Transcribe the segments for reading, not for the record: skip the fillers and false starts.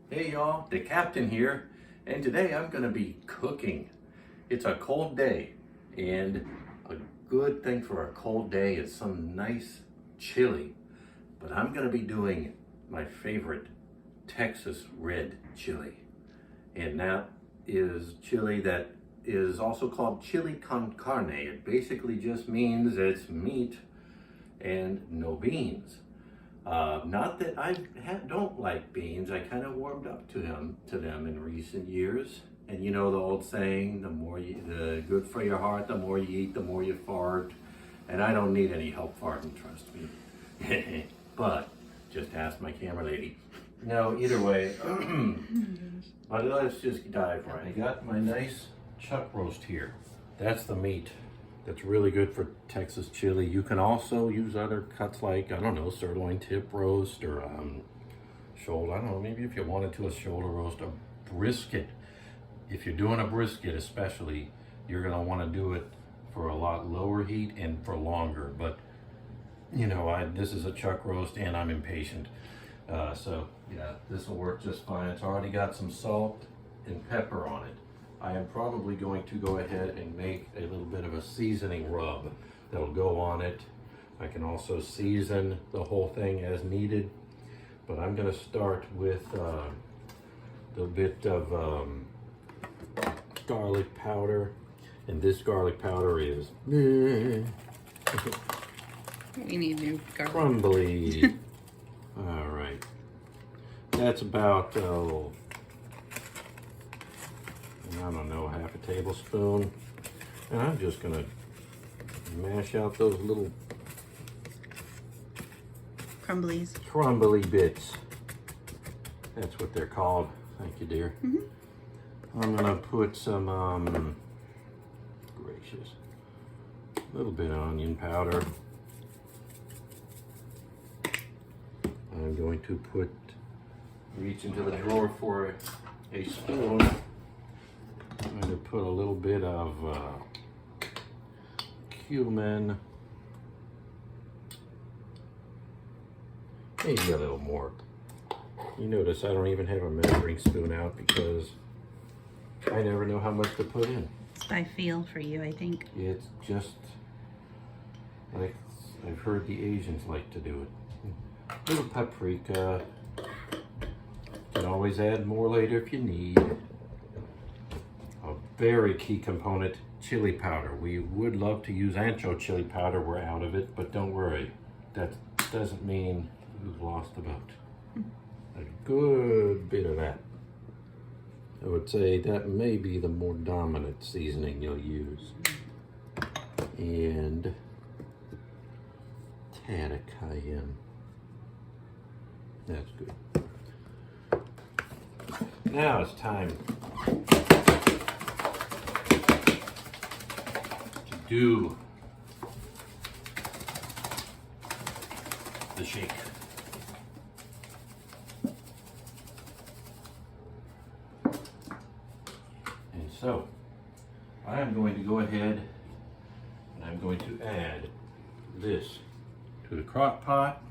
Hey y'all, Dacaptain here, and today I'm going to be cooking. It's a cold day, and a good thing for a cold day is some nice chili. But I'm going to be doing my favorite Texas red chili, and that is chili that is also called chili con carne. It basically just means it's meat and no beans. Not that I don't like beans. I kind of warmed up to them in recent years. And you know the old saying, the good for your heart, the more you eat, the more you fart. And I don't need any help farting, trust me. But just ask my camera lady. No, either way, but let's just dive right. I got my nice chuck roast here. That's the meat. That's really good for Texas chili. You can also use other cuts like, I don't know, sirloin tip roast or shoulder. I don't know, maybe if you wanted to, a shoulder roast, a brisket. If you're doing a brisket especially, you're gonna wanna do it for a lot lower heat and for longer. But, you know, this is a chuck roast and I'm impatient. So, yeah, this will work just fine. It's already got some salt and pepper on it. I am probably going to go ahead and make a little bit of a seasoning rub that'll go on it. I can also season the whole thing as needed, but I'm going to start with a bit of garlic powder, and this garlic powder is We need new garlic. crumbly. All right, that's about I don't know, half a tablespoon. And I'm just gonna mash out those little crumbly bits. That's what they're called. Thank you, dear. I'm gonna put some, gracious, a little bit of onion powder. I'm going to reach into the drawer for a spoon. I'm going to put a little bit of cumin, maybe a little more. You notice I don't even have a measuring spoon out because I never know how much to put in. It's by feel for you, I think. It's just like I've heard the Asians like to do it. A little paprika. You can always add more later if you need. A very key component, chili powder. We would love to use ancho chili powder. We're out of it, but don't worry. That doesn't mean we've lost the boat. A good bit of that. I would say that may be the more dominant seasoning you'll use. And a tad of cayenne. That's good. Now it's time to do the shake. And so I am going to go ahead and I'm going to add this to the crock pot.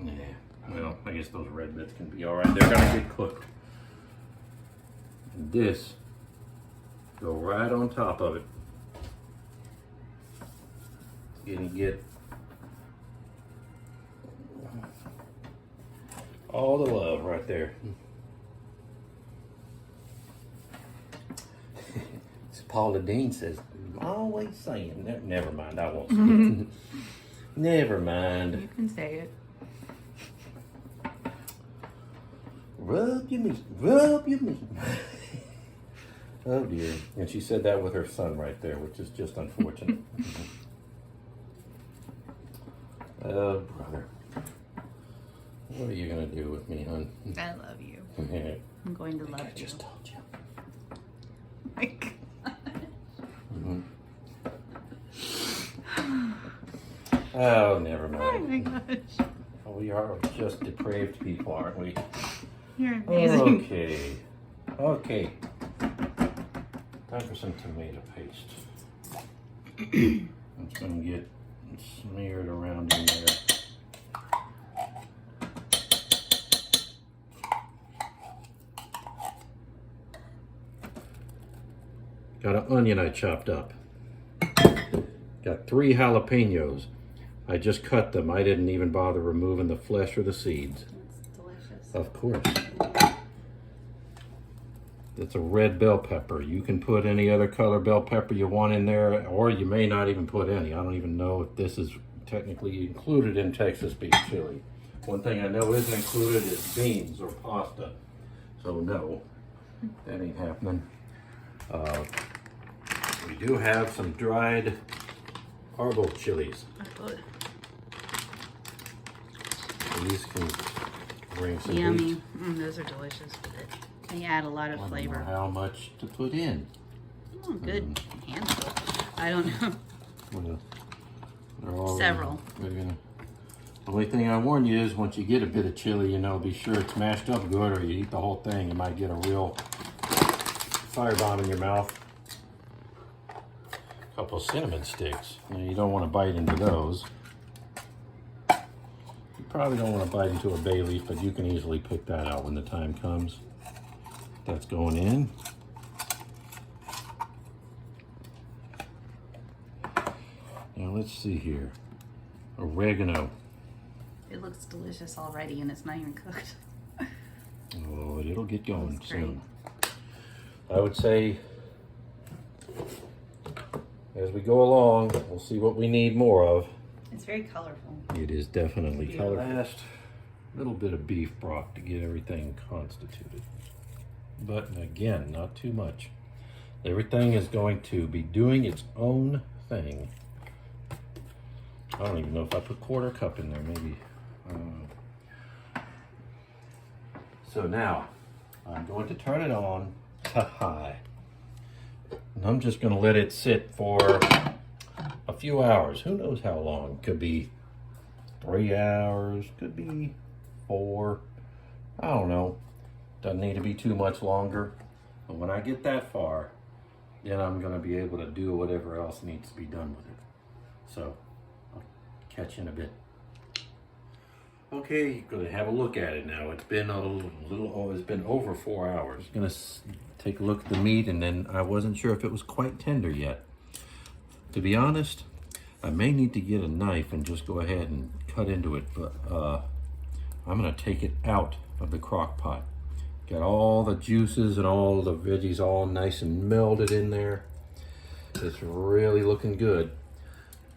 Yeah, well, I guess those red bits can be all right. They're gonna get cooked. And this, go right on top of it. And get all the love right there. Paula Dean says, I'm always saying, never mind, I won't say it. Never mind. You can say it. Rub your meat, rub your meat. Oh dear. And she said that with her son right there, which is just unfortunate. Oh, brother. What are you going to do with me, hon? I love you. I'm going to love I you. just told you. My God. Oh, never Oh mind. my gosh. Oh, we are just depraved people, aren't we? You're amazing. Okay. Okay. Time for some tomato paste. It's going to get smeared around in there. Got an onion I chopped up. Got 3 jalapenos. I just cut them. I didn't even bother removing the flesh or the seeds. It's delicious. Of course. It's a red bell pepper. You can put any other color bell pepper you want in there, or you may not even put any. I don't even know if this is technically included in Texas beef chili. One thing I know isn't included is beans or pasta. So no, that ain't happening. We do have some dried arbol chilies. Oh, good. These can bring some Yummy. heat. Those are delicious with it. They add a lot of I don't flavor. know how much to put in. Oh, good handful. I don't know. Well, they're all Several. The only thing I warn you is once you get a bit of chili, you know, be sure it's mashed up good, or you eat the whole thing, you might get a real firebomb in your mouth. A couple of cinnamon sticks. You don't want to bite into those. You probably don't want to bite into a bay leaf, but you can easily pick that out when the time comes. That's going in. Now let's see here. Oregano. It looks delicious already, and it's not even cooked. Oh, it'll get going That's great. soon. I would say as we go along, we'll see what we need more of. It's very colorful. It is definitely colorful. Last little bit of beef broth to get everything constituted. But again, not too much. Everything is going to be doing its own thing. I don't even know if I put 1/4 cup in there, maybe. So now, I'm going to turn it on to high. And I'm just going to let it sit for a few hours. Who knows how long? Could be 3 hours, could be 4. I don't know. Doesn't need to be too much longer. But when I get that far, then I'm going to be able to do whatever else needs to be done with it. So, I'll catch you in a bit. Okay, going to have a look at it now. It's been it's been over 4 hours. Going to take a look at the meat, and then I wasn't sure if it was quite tender yet. To be honest, I may need to get a knife and just go ahead and cut into it, but I'm going to take it out of the crock pot. Got all the juices and all the veggies all nice and melded in there. It's really looking good.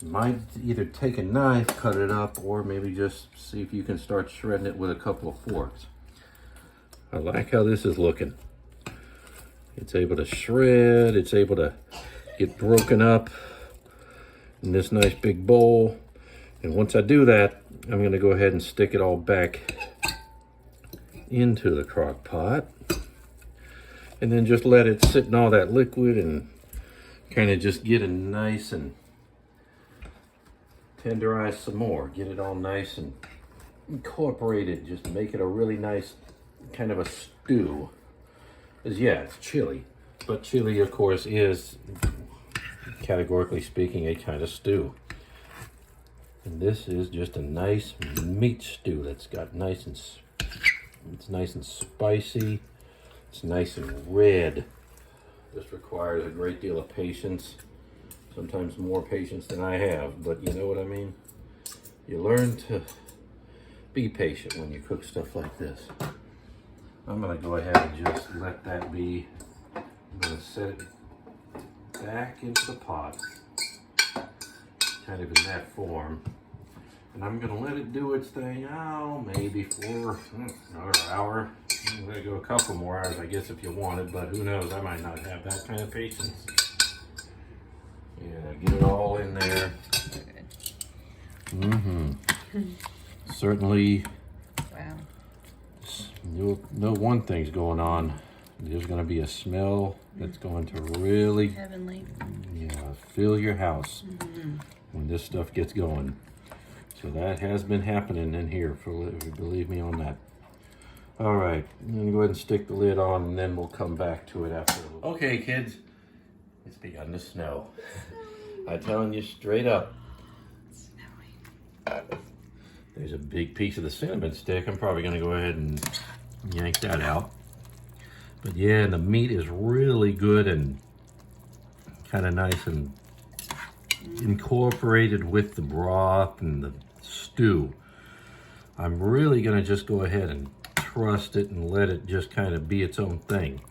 Might either take a knife, cut it up, or maybe just see if you can start shredding it with a couple of forks. I like how this is looking. It's able to shred, it's able to get broken up in this nice big bowl. And once I do that, I'm going to go ahead and stick it all back into the crock pot, and then just let it sit in all that liquid and kind of just get it nice and tenderize some more. Get it all nice and incorporated. Just make it a really nice kind of a stew. Because yeah, it's chili, but chili of course is, categorically speaking, a kind of stew. And this is just a nice meat stew that's got it's nice and spicy. It's nice and red. This requires a great deal of patience. Sometimes more patience than I have, but you know what I mean? You learn to be patient when you cook stuff like this. I'm gonna go ahead and just let that be. I'm gonna set it back into the pot, kind of in that form. And I'm gonna let it do its thing, maybe for another hour. I'm gonna go a couple more hours, I guess, if you wanted, but who knows, I might not have that kind of patience. Yeah, get it all in there. Certainly, Wow. you'll know one thing's going on. There's gonna be a smell that's going to really, Heavenly. fill your house when this stuff gets going. So that has been happening in here, believe me on that. All right, I'm gonna go ahead and stick the lid on, and then we'll come back to it after a little. Okay, kids, it's begun to snow. I'm telling you straight up. It's snowing. There's a big piece of the cinnamon stick. I'm probably gonna go ahead and yank that out. But yeah, the meat is really good and kind of nice and incorporated with the broth and the stew. I'm really going to just go ahead and trust it and let it just kind of be its own thing.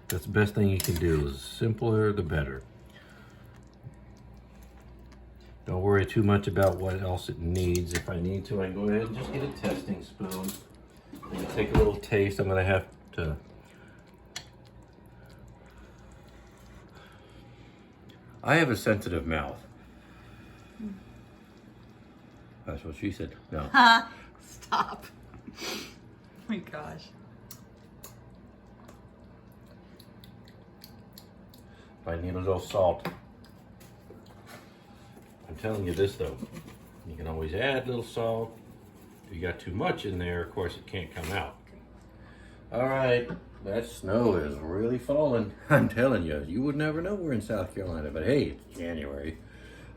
That's the best thing you can do. The simpler, the better. Don't worry too much about what else it needs. If I need to, I can go ahead and just get a testing spoon. I'm going to take a little taste. I'm going to have to... I have a sensitive mouth. That's what she said. No. Stop. Oh my gosh. I need a little salt. I'm telling you this though, you can always add a little salt. If you got too much in there, of course it can't come out. All right, that snow is really falling. I'm telling you, you would never know we're in South Carolina, but hey, it's January.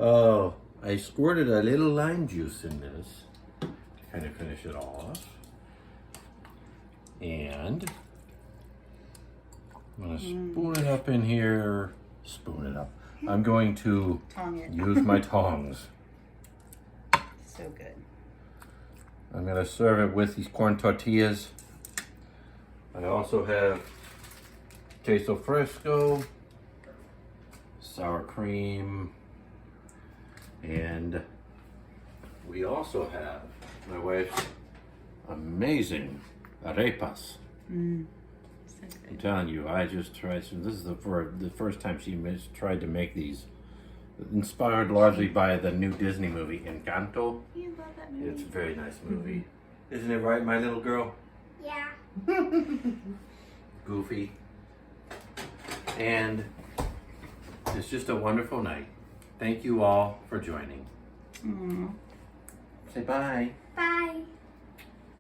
I squirted a little lime juice in this to kind of finish it off. And I'm gonna spoon it up in here. Spoon it up. I'm going to Tong it. use my tongs. So good. I'm gonna serve it with these corn tortillas. I also have queso fresco, sour cream, and we also have my wife's amazing arepas. So I'm good. telling you, I just tried. So this is the first time she tried to make these, inspired largely by the new Disney movie Encanto. You love that movie. It's a very nice movie, isn't it right, my little girl? Yeah. Goofy. And it's just a wonderful night. Thank you all for joining. Say bye. Bye.